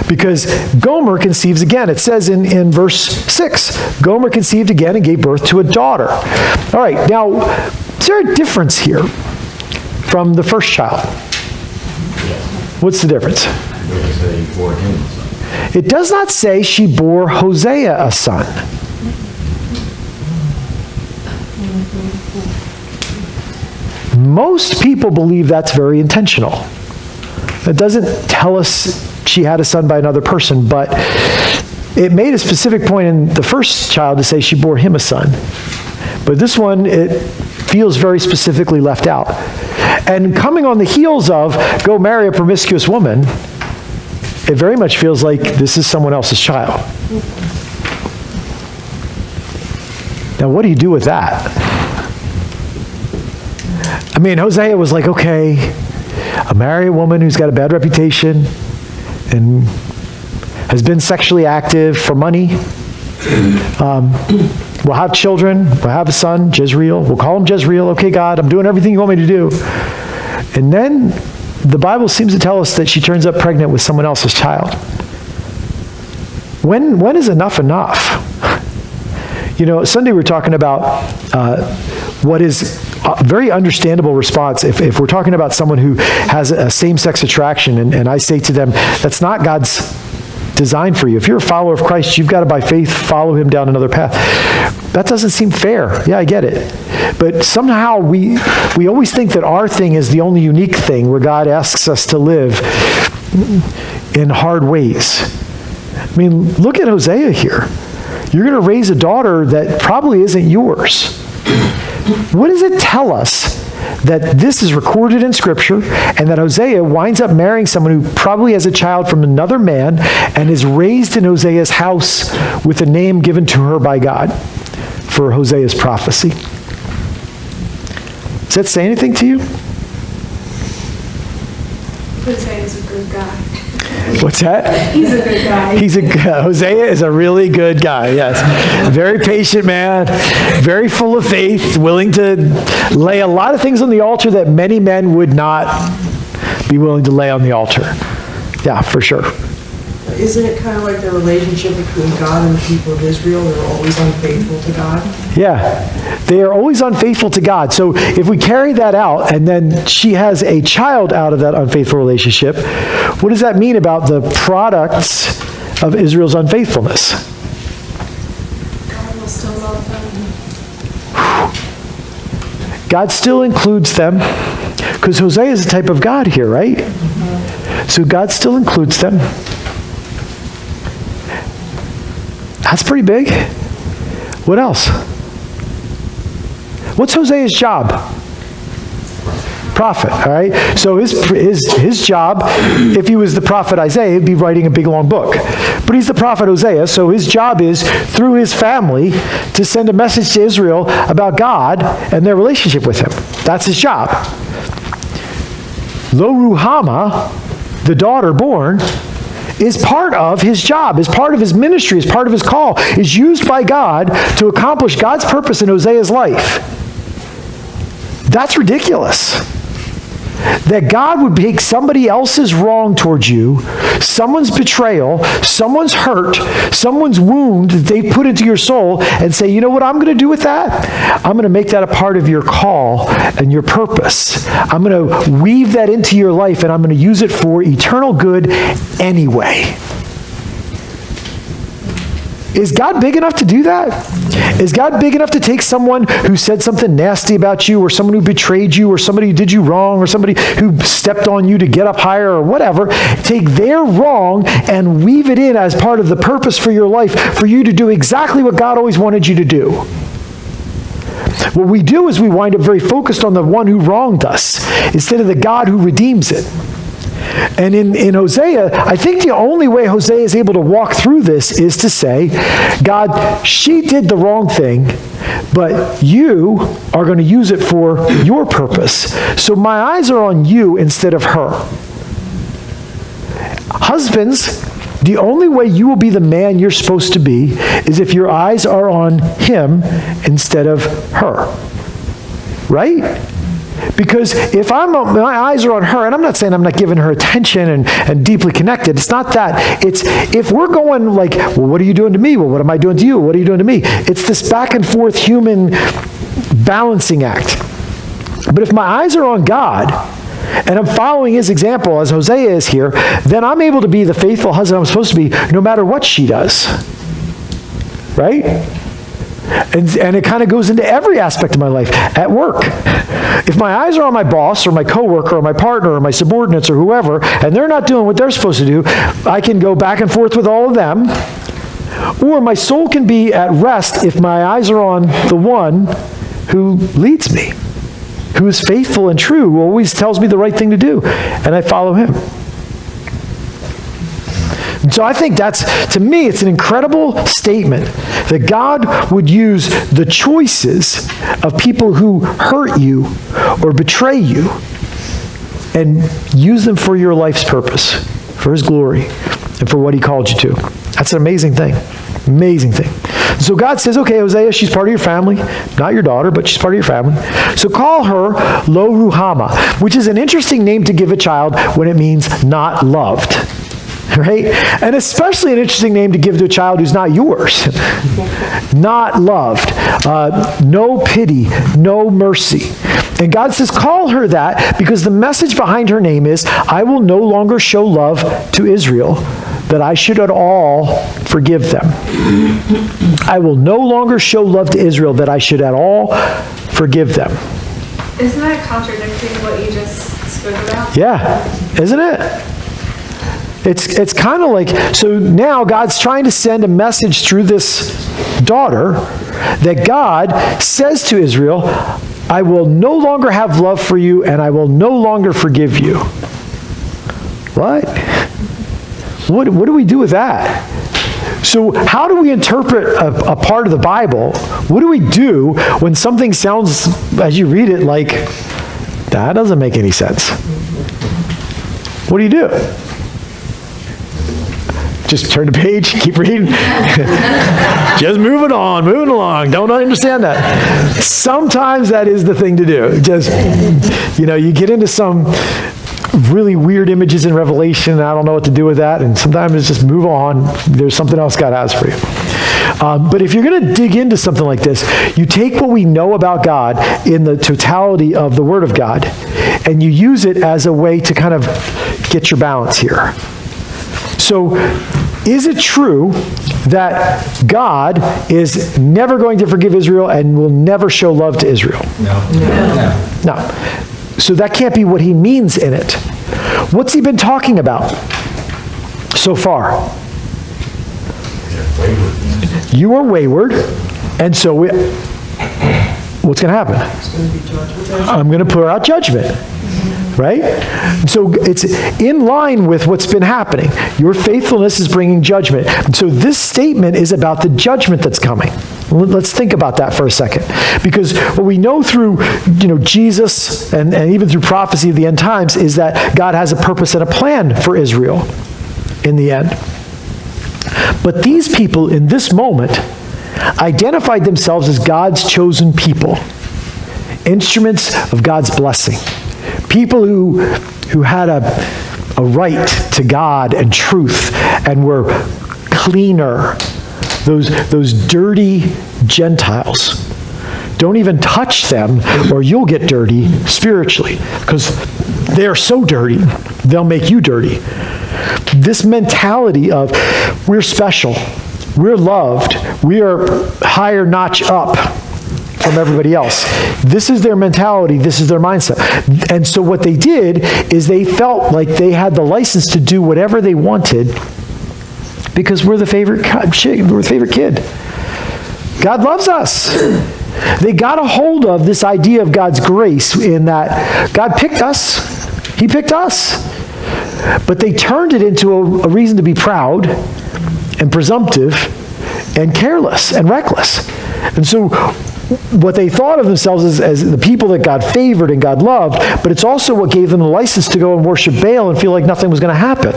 because Gomer conceives again. It says in verse 6, Gomer conceived again and gave birth to a daughter. All right, now, is there a difference here from the first child? What's the difference? It does not say she bore Hosea a son. Most people believe that's very intentional. It doesn't tell us she had a son by another person, but it made a specific point in the first child to say she bore him a son. But this one, it feels very specifically left out. And coming on the heels of go marry a promiscuous woman, it very much feels like this is someone else's child. Now, what do you do with that? I mean, Hosea was like, okay, I'll marry a woman who's got a bad reputation and has been sexually active for money. We'll have children. We'll have a son, Jezreel. We'll call him Jezreel. Okay, God, I'm doing everything you want me to do. And then the Bible seems to tell us that she turns up pregnant with someone else's child. When is enough enough? Sunday we were talking about what is a very understandable response if we're talking about someone who has a same-sex attraction, and I say to them, that's not God's design for you. If you're a follower of Christ, you've got to, by faith, follow Him down another path. That doesn't seem fair. Yeah, I get it. But somehow we always think that our thing is the only unique thing where God asks us to live in hard ways. I mean, look at Hosea here. You're going to raise a daughter that probably isn't yours. What does it tell us that this is recorded in Scripture and that Hosea winds up marrying someone who probably has a child from another man and is raised in Hosea's house with a name given to her by God for Hosea's prophecy? Does that say anything to you? Hosea's a good guy. What's that? He's a good guy. Hosea is a really good guy, yes. Very patient man, very full of faith, willing to lay a lot of things on the altar that many men would not be willing to lay on the altar. Yeah, for sure. Isn't it kind of like the relationship between God and the people of Israel? They're always unfaithful to God. Yeah, they are always unfaithful to God. So if we carry that out and then she has a child out of that unfaithful relationship, what does that mean about the products of Israel's unfaithfulness? God will still love them. God still includes them, because Hosea is a type of God here, right? So God still includes them. That's pretty big. What else? What's Hosea's job? Prophet, all right? So his job, if he was the prophet Isaiah, he'd be writing a big long book. But he's the prophet Hosea, so his job is, through his family, to send a message to Israel about God and their relationship with him. That's his job. Lo Ruhama, the daughter born, is part of his job, is part of his ministry, is part of his call, is used by God to accomplish God's purpose in Hosea's life. That's ridiculous. That God would take somebody else's wrong towards you, someone's betrayal, someone's hurt, someone's wound that they put into your soul, and say, you know what I'm going to do with that? I'm going to make that a part of your call and your purpose. I'm going to weave that into your life, and I'm going to use it for eternal good anyway. Is God big enough to do that? Is God big enough to take someone who said something nasty about you, or someone who betrayed you, or somebody who did you wrong, or somebody who stepped on you to get up higher, or whatever, take their wrong and weave it in as part of the purpose for your life, for you to do exactly what God always wanted you to do? What we do is we wind up very focused on the one who wronged us instead of the God who redeems it. And in Hosea, I think the only way Hosea is able to walk through this is to say, God, she did the wrong thing, but you are going to use it for your purpose. So my eyes are on you instead of her. Husbands, the only way you will be the man you're supposed to be is if your eyes are on him instead of her. Right? Because if my eyes are on her, and I'm not saying I'm not giving her attention and deeply connected, it's not that. It's if we're going like, well, what are you doing to me? Well, what am I doing to you? What are you doing to me? It's this back and forth human balancing act. But if my eyes are on God, and I'm following his example as Hosea is here, then I'm able to be the faithful husband I'm supposed to be no matter what she does. Right? And it kind of goes into every aspect of my life. At work, if my eyes are on my boss or my coworker or my partner or my subordinates or whoever, and they're not doing what they're supposed to do, I can go back and forth with all of them. Or my soul can be at rest if my eyes are on the one who leads me, who is faithful and true, who always tells me the right thing to do, and I follow him. And so I think to me, it's an incredible statement that God would use the choices of people who hurt you or betray you and use them for your life's purpose, for his glory, and for what he called you to. That's an amazing thing. Amazing thing. So God says, okay, Hosea, she's part of your family. Not your daughter, but she's part of your family. So call her Lo Ruhama, which is an interesting name to give a child when it means not loved. Right? And especially an interesting name to give to a child who's not yours. Not loved. No pity. No mercy. And God says, call her that because the message behind her name is, I will no longer show love to Israel, that I should at all forgive them. I will no longer show love to Israel, that I should at all forgive them. Isn't that contradicting what you just spoke about? Yeah, isn't it? It's kind of like, so now God's trying to send a message through this daughter that God says to Israel, I will no longer have love for you and I will no longer forgive you. What? What do we do with that? So how do we interpret a part of the Bible? What do we do when something sounds, as you read it, like, that doesn't make any sense? What do you do? Just turn the page, keep reading. Just moving along. Don't understand that. Sometimes that is the thing to do. Just, you get into some really weird images in Revelation, and I don't know what to do with that, and sometimes it's just move on. There's something else God has for you. But if you're going to dig into something like this, you take what we know about God in the totality of the Word of God, and you use it as a way to kind of get your balance here. So, is it true that God is never going to forgive Israel and will never show love to Israel. No. So that can't be what he means in it. What's he been talking about so far? You are wayward, and so what's going to happen? It's going to be judgment. I'm going to pour out judgment, right? So it's in line with what's been happening. Your faithfulness is bringing judgment. So this statement is about the judgment that's coming. Let's think about that for a second. Because what we know through Jesus and even through prophecy of the end times is that God has a purpose and a plan for Israel in the end. But these people in this moment identified themselves as God's chosen people, instruments of God's blessing, people who had a right to God and truth and were cleaner. Those dirty Gentiles. Don't even touch them or you'll get dirty spiritually, because they are so dirty, they'll make you dirty. This mentality of we're special, we're loved, we are higher notch up from everybody else. This is their mentality, this is their mindset. And so what they did is they felt like they had the license to do whatever they wanted because we're the favorite kid. God loves us. They got a hold of this idea of God's grace in that God picked us. He picked us. But they turned it into a reason to be proud and presumptive and careless and reckless. And so what they thought of themselves as the people that God favored and God loved, but it's also what gave them the license to go and worship Baal and feel like nothing was going to happen.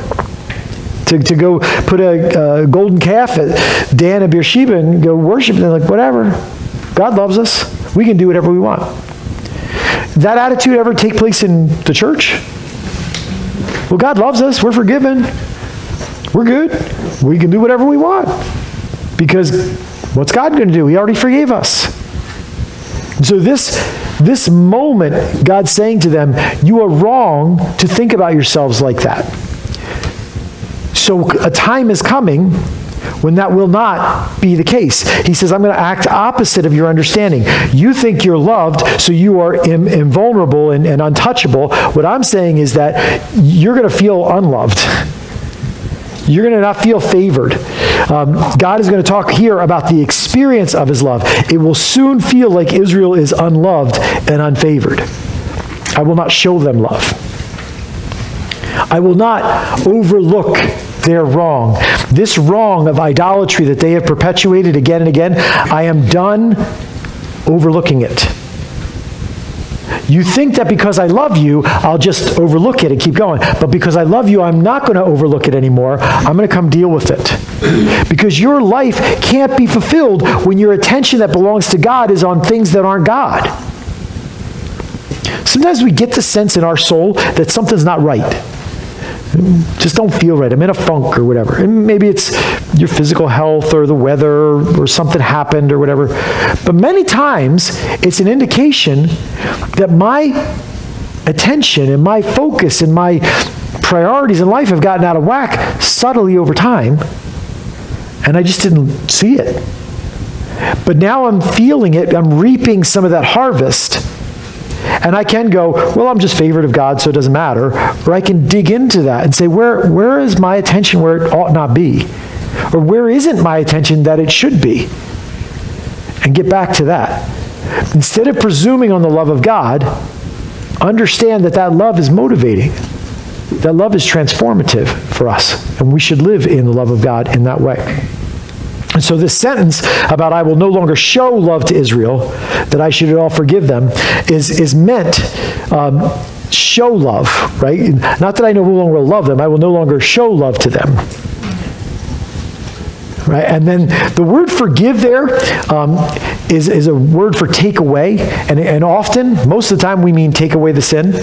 To go put a golden calf at Dan and Beersheba and go worship, and they're like, whatever. God loves us. We can do whatever we want. That attitude ever take place in the church? Well, God loves us. We're forgiven. We're good. We can do whatever we want. Because what's God going to do? He already forgave us. And so this moment, God's saying to them, you are wrong to think about yourselves like that. So a time is coming when that will not be the case. He says, I'm going to act opposite of your understanding. You think you're loved, so you are invulnerable and untouchable. What I'm saying is that you're going to feel unloved. You're going to not feel favored. God is going to talk here about the experience of his love. It will soon feel like Israel is unloved and unfavored. I will not show them love. I will not overlook their wrong. This wrong of idolatry that they have perpetuated again and again, I am done overlooking it. You think that because I love you, I'll just overlook it and keep going. But because I love you, I'm not going to overlook it anymore. I'm going to come deal with it. Because your life can't be fulfilled when your attention that belongs to God is on things that aren't God. Sometimes we get the sense in our soul that something's not right. Just don't feel right. I'm in a funk or whatever. And maybe it's your physical health or the weather or something happened or whatever. But many times it's an indication that my attention and my focus and my priorities in life have gotten out of whack subtly over time. And I just didn't see it. But now I'm feeling it. I'm reaping some of that harvest. And I can go, well, I'm just favored of God, so it doesn't matter. Or I can dig into that and say, where is my attention where it ought not be? Or where isn't my attention that it should be? And get back to that. Instead of presuming on the love of God, understand that that love is motivating. That love is transformative for us. And we should live in the love of God in that way. And so this sentence about I will no longer show love to Israel, that I should at all forgive them, is meant show love, right? Not that I no longer will love them, I will no longer show love to them. Right? And then the word forgive there is a word for take away. And often, most of the time, we mean take away the sin,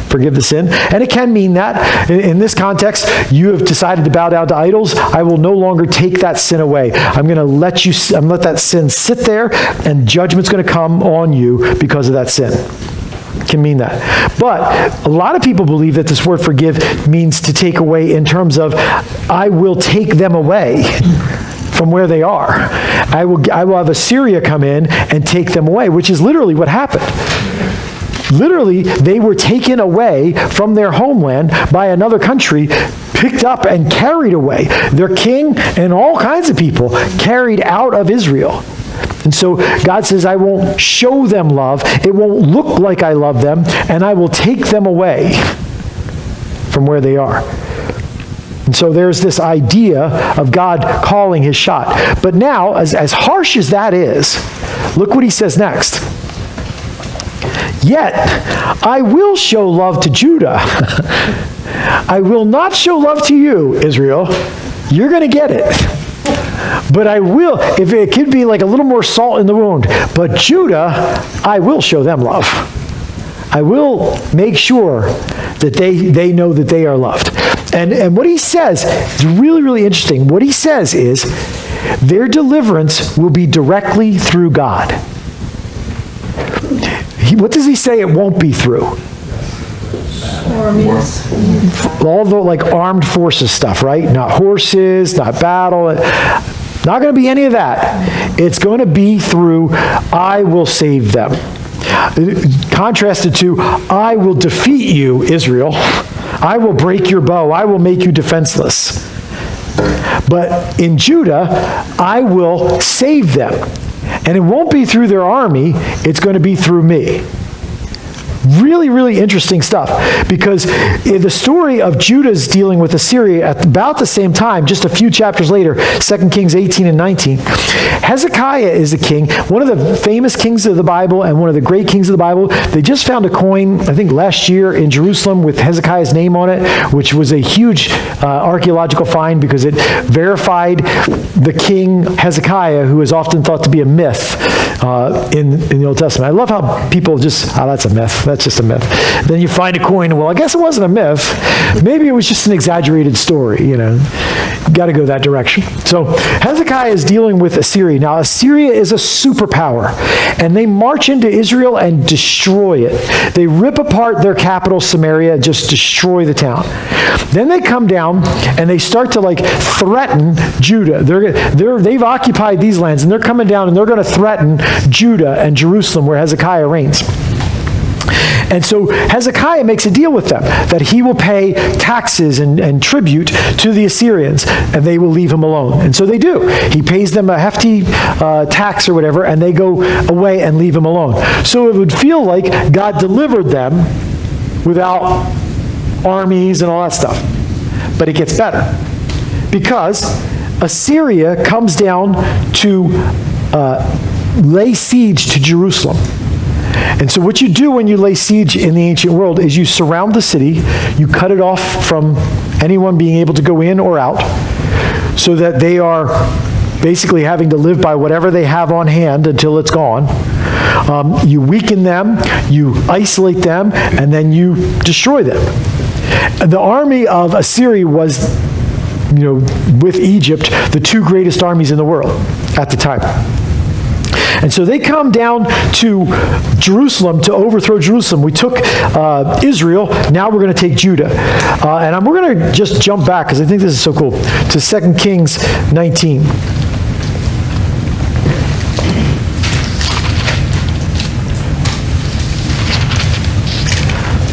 forgive the sin. And it can mean that. In this context, you have decided to bow down to idols. I will no longer take that sin away. I'm going to let that sin sit there, and judgment's going to come on you because of that sin. Can mean that. But a lot of people believe that this word forgive means to take away in terms of I will take them away from where they are. I will have Assyria come in and take them away, which is literally what happened. Literally, they were taken away from their homeland by another country, picked up and carried away. Their king and all kinds of people carried out of Israel. And so God says, I won't show them love. It won't look like I love them, and I will take them away from where they are. And so there's this idea of God calling his shot. But now, as harsh as that is, look what he says next. Yet, I will show love to Judah. I will not show love to you, Israel. You're going to get it. But I will, if it could be like a little more salt in the wound. But Judah, I will show them love. I will make sure that they know that they are loved. And what he says is really, really interesting. What he says is, their deliverance will be directly through God. What does he say it won't be through? All the like armed forces stuff, right? Not horses, not battle. Not going to be any of that. It's going to be through, I will save them. Contrasted to, I will defeat you, Israel. I will break your bow. I will make you defenseless. But in Judah, I will save them. And it won't be through their army, it's going to be through me. Really, really interesting stuff. Because the story of Judah's dealing with Assyria at about the same time, just a few chapters later, 2 Kings 18 and 19, Hezekiah is a king, one of the famous kings of the Bible and one of the great kings of the Bible. They just found a coin, I think last year in Jerusalem with Hezekiah's name on it, which was a huge archaeological find because it verified the king Hezekiah, who is often thought to be a myth in the Old Testament. I love how people just, oh, that's a myth. That's just a myth. Then you find a coin, well, I guess it wasn't a myth. Maybe it was just an exaggerated story, you know. Got to go that direction. So Hezekiah is dealing with Assyria. Now, Assyria is a superpower, and they march into Israel and destroy it. They rip apart their capital, Samaria, and just destroy the town. Then they come down, and they start to, like, threaten Judah. They've occupied these lands, and they're coming down, and they're going to threaten Judah and Jerusalem, where Hezekiah reigns. And so Hezekiah makes a deal with them that he will pay taxes and tribute to the Assyrians, and they will leave him alone. And so they do. He pays them a hefty tax or whatever, and they go away and leave him alone. So it would feel like God delivered them without armies and all that stuff. But it gets better. Because Assyria comes down to lay siege to Jerusalem. And so what you do when you lay siege in the ancient world is you surround the city, you cut it off from anyone being able to go in or out, so that they are basically having to live by whatever they have on hand until it's gone. You weaken them, you isolate them, and then you destroy them. The army of Assyria was, with Egypt, the two greatest armies in the world at the time. And so they come down to Jerusalem to overthrow Jerusalem. We took Israel. Now we're going to take Judah. And we're going to just jump back because I think this is so cool, to 2 Kings 19.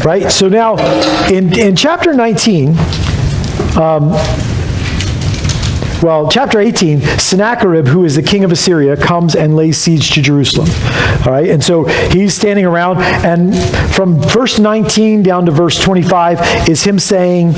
Right? So now in chapter 19, chapter 18, Sennacherib, who is the king of Assyria, comes and lays siege to Jerusalem. All right, and so he's standing around, and from verse 19 down to verse 25 is him saying,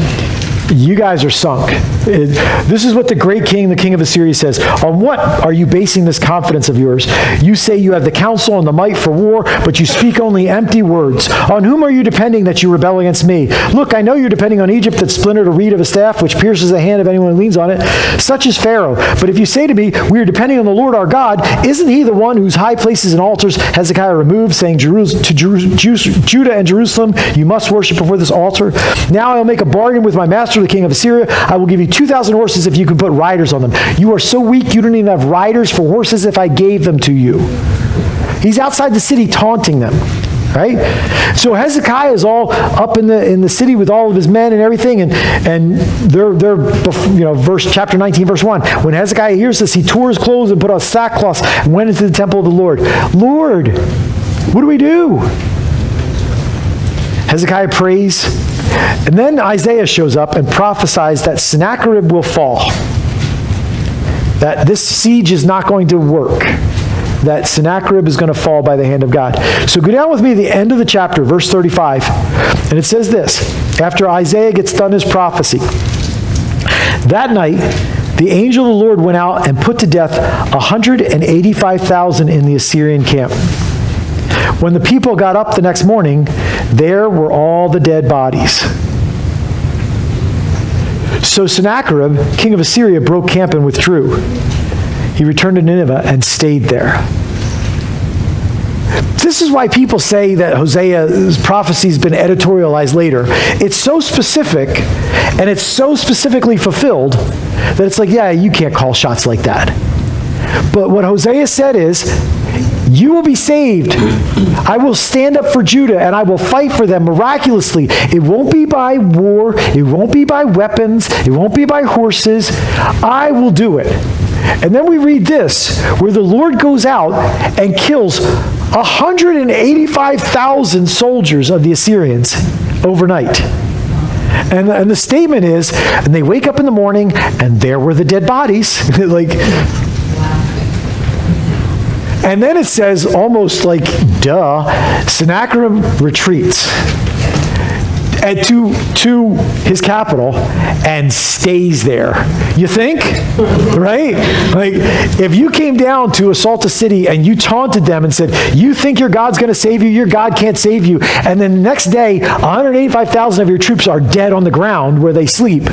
you guys are sunk. This is what the great king, the king of Assyria, says. On what are you basing this confidence of yours? You say you have the counsel and the might for war, but you speak only empty words. On whom are you depending that you rebel against me? Look, I know you're depending on Egypt that splintered a reed of a staff, which pierces the hand of anyone who leans on it. Such is Pharaoh. But if you say to me, we are depending on the Lord our God, isn't he the one whose high places and altars Hezekiah removed, saying to Judah and Jerusalem, you must worship before this altar? Now I'll make a bargain with my master, the king of Assyria. I will give you 2,000 horses if you can put riders on them. You are so weak you don't even have riders for horses if I gave them to you. He's outside the city taunting them. right? So Hezekiah is all up in the city with all of his men and everything, and they're chapter 19, verse 1. When Hezekiah hears this, he tore his clothes and put on sackcloth and went into the temple of the Lord. Lord, what do we do? Hezekiah prays, and then Isaiah shows up and prophesies that Sennacherib will fall, that this siege is not going to work, that Sennacherib is going to fall by the hand of God. So go down with me to the end of the chapter, verse 35, and it says this, after Isaiah gets done his prophecy, that night the angel of the Lord went out and put to death 185,000 in the Assyrian camp. When the people got up the next morning, there were all the dead bodies. So Sennacherib, king of Assyria, broke camp and withdrew. He returned to Nineveh and stayed there. This is why people say that Hosea's prophecy has been editorialized later. It's so specific, and it's so specifically fulfilled, that it's like, yeah, you can't call shots like that. But what Hosea said is, you will be saved. I will stand up for Judah, and I will fight for them miraculously. It won't be by war. It won't be by weapons. It won't be by horses. I will do it. And then we read this, where the Lord goes out and kills 185,000 soldiers of the Assyrians overnight. And the statement is, and they wake up in the morning, and there were the dead bodies. And then it says, almost like, duh, Sennacherib retreats to his capital and stays there. You think? Right? Like, if you came down to assault a city and you taunted them and said, you think your God's going to save you, your God can't save you, and then the next day, 185,000 of your troops are dead on the ground where they sleep,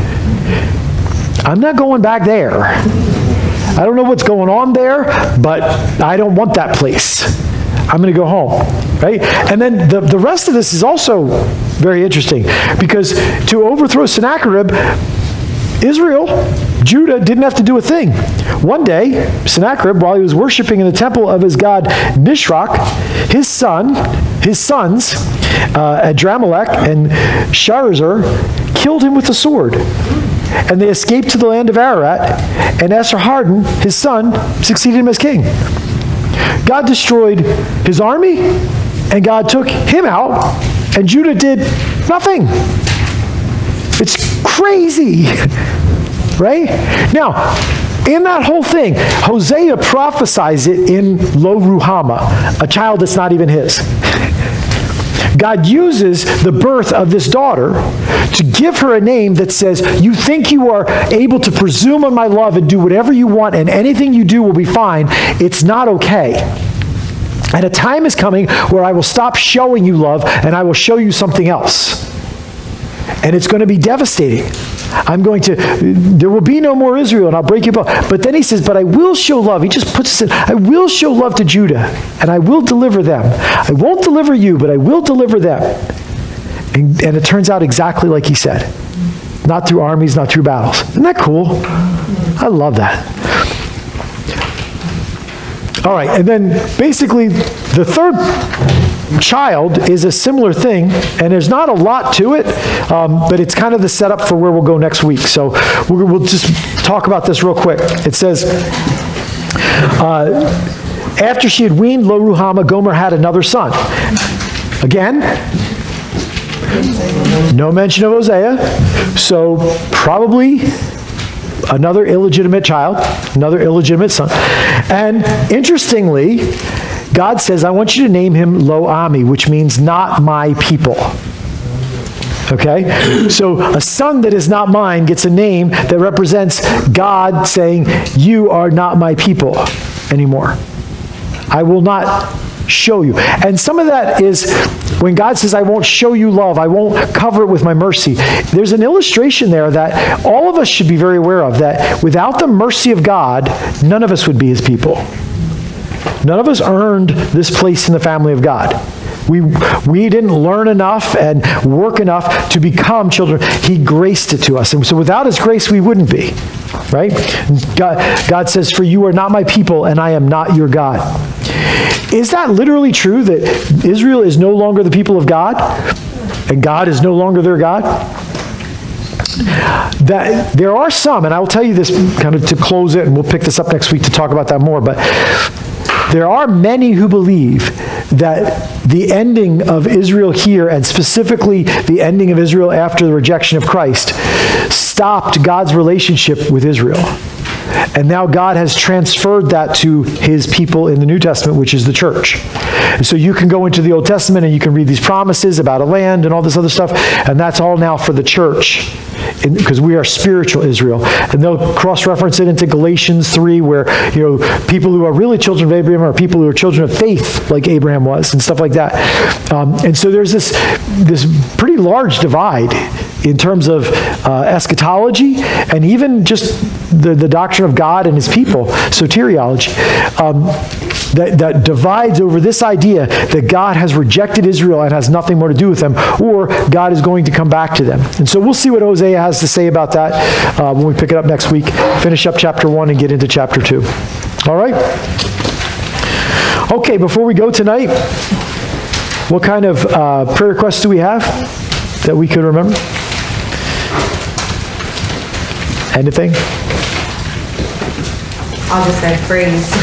I'm not going back there. I don't know what's going on there, but I don't want that place. I'm going to go home, right? And then the rest of this is also very interesting, because to overthrow Sennacherib, Israel, Judah, didn't have to do a thing. One day, Sennacherib, while he was worshiping in the temple of his god Nisroch, his sons, Adramelech and Sharezer, killed him with the sword. And they escaped to the land of Ararat, and Esarhaddon, his son, succeeded him as king. God destroyed his army, and God took him out, and Judah did nothing. It's crazy, right? Now, in that whole thing, Hosea prophesies it in Lo Ruhamah, a child that's not even his. God uses the birth of this daughter to give her a name that says, you think you are able to presume on my love and do whatever you want, and anything you do will be fine. It's not okay. And a time is coming where I will stop showing you love, and I will show you something else. And it's going to be devastating. There will be no more Israel, and I'll break you apart. But then he says, but I will show love. He just puts it in, I will show love to Judah, and I will deliver them. I won't deliver you, but I will deliver them. And it turns out exactly like he said. Not through armies, not through battles. Isn't that cool? I love that. All right, and then basically the third child is a similar thing, and there's not a lot to it, but it's kind of the setup for where we'll go next week. So we'll just talk about this real quick. It says, after she had weaned Lo Ruhamah, Gomer had another son. Again, no mention of Hosea, so probably another illegitimate child, another illegitimate son. And interestingly, God says, I want you to name him Lo-Ami, which means not my people. Okay? So a son that is not mine gets a name that represents God saying, you are not my people anymore. I will not show you. And some of that is when God says, I won't show you love, I won't cover it with my mercy. There's an illustration there that all of us should be very aware of, that without the mercy of God, none of us would be his people. None of us earned this place in the family of God. we didn't learn enough and work enough to become children. He graced it to us. And so without his grace, we wouldn't be, right? God says, "For you are not my people, and I am not your God." Is that literally true, that Israel is no longer the people of God, and God is no longer their God? That there are some, and I will tell you this kind of to close it, and we'll pick this up next week to talk about that more, but there are many who believe that the ending of Israel here, and specifically the ending of Israel after the rejection of Christ, stopped God's relationship with Israel. And now God has transferred that to his people in the New Testament, which is the church. And so you can go into the Old Testament and you can read these promises about a land and all this other stuff, and that's all now for the church, because we are spiritual Israel. And they'll cross-reference it into Galatians 3, where, people who are really children of Abraham are people who are children of faith, like Abraham was, and stuff like that. And so there's this pretty large divide in terms of eschatology, and even just the doctrine of God and his people, soteriology, that divides over this idea that God has rejected Israel and has nothing more to do with them, or God is going to come back to them. And so we'll see what Hosea has to say about that when we pick it up next week, finish up chapter 1 and get into chapter 2. All right? Okay, before we go tonight, what kind of prayer requests do we have that we could remember? Anything? I'll just say praise.